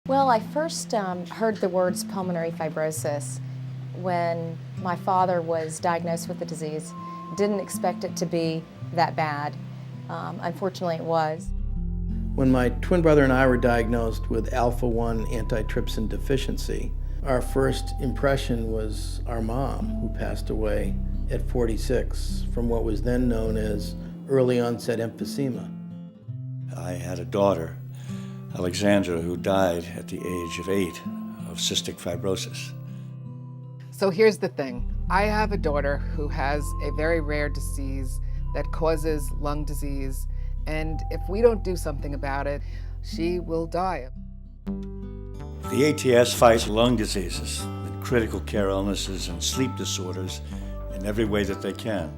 Well, I first heard the words pulmonary fibrosis when my father was diagnosed with the disease. Didn't expect it to be that bad. Unfortunately, it was. When my twin brother and I were diagnosed with alpha-1 antitrypsin deficiency, our first impression was our mom, who passed away at 46 from what was then known as early onset emphysema. I had a daughter, Alexandra, who died at the age of 8 of cystic fibrosis. So here's the thing. I have a daughter who has a very rare disease that causes lung disease, and if we don't do something about it, she will die. The ATS fights lung diseases, and critical care illnesses, and sleep disorders in every way that they can.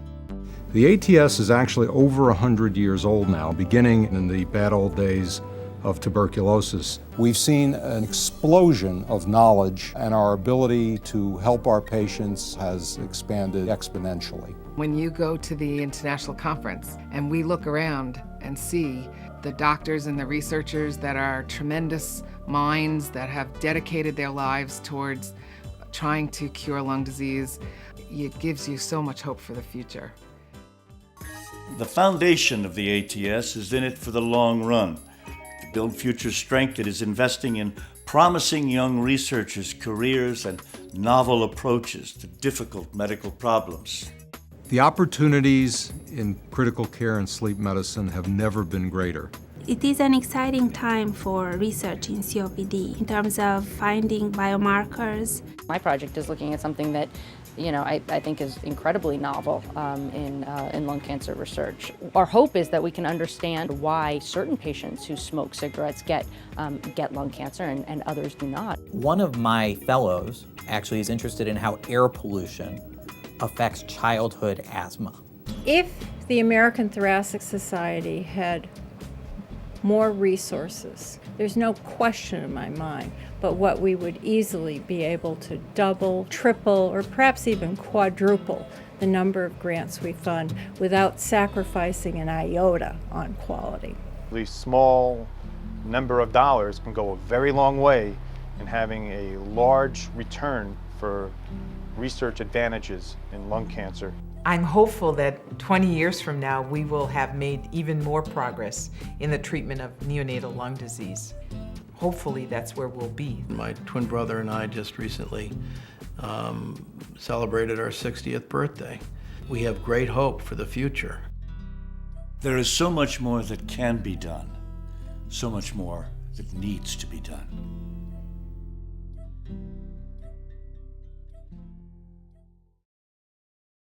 The ATS is actually over 100 years old now, beginning in the bad old days of tuberculosis. We've seen an explosion of knowledge, and our ability to help our patients has expanded exponentially. When you go to the international conference and we look around and see the doctors and the researchers that are tremendous minds that have dedicated their lives towards trying to cure lung disease, it gives you so much hope for the future. The foundation of the ATS is in it for the long run. To build future strength, it is investing in promising young researchers' careers and novel approaches to difficult medical problems. The opportunities in critical care and sleep medicine have never been greater. It is an exciting time for research in COPD in terms of finding biomarkers. My project is looking at something that, I think is incredibly novel in lung cancer research. Our hope is that we can understand why certain patients who smoke cigarettes get lung cancer and others do not. One of my fellows actually is interested in how air pollution affects childhood asthma. If the American Thoracic Society had more resources, there's no question in my mind but what we would easily be able to double, triple, or perhaps even quadruple the number of grants we fund without sacrificing an iota on quality. The small number of dollars can go a very long way in having a large return for research advantages in lung cancer. I'm hopeful that 20 years from now we will have made even more progress in the treatment of neonatal lung disease. Hopefully that's where we'll be. My twin brother and I just recently celebrated our 60th birthday. We have great hope for the future. There is so much more that can be done, so much more that needs to be done.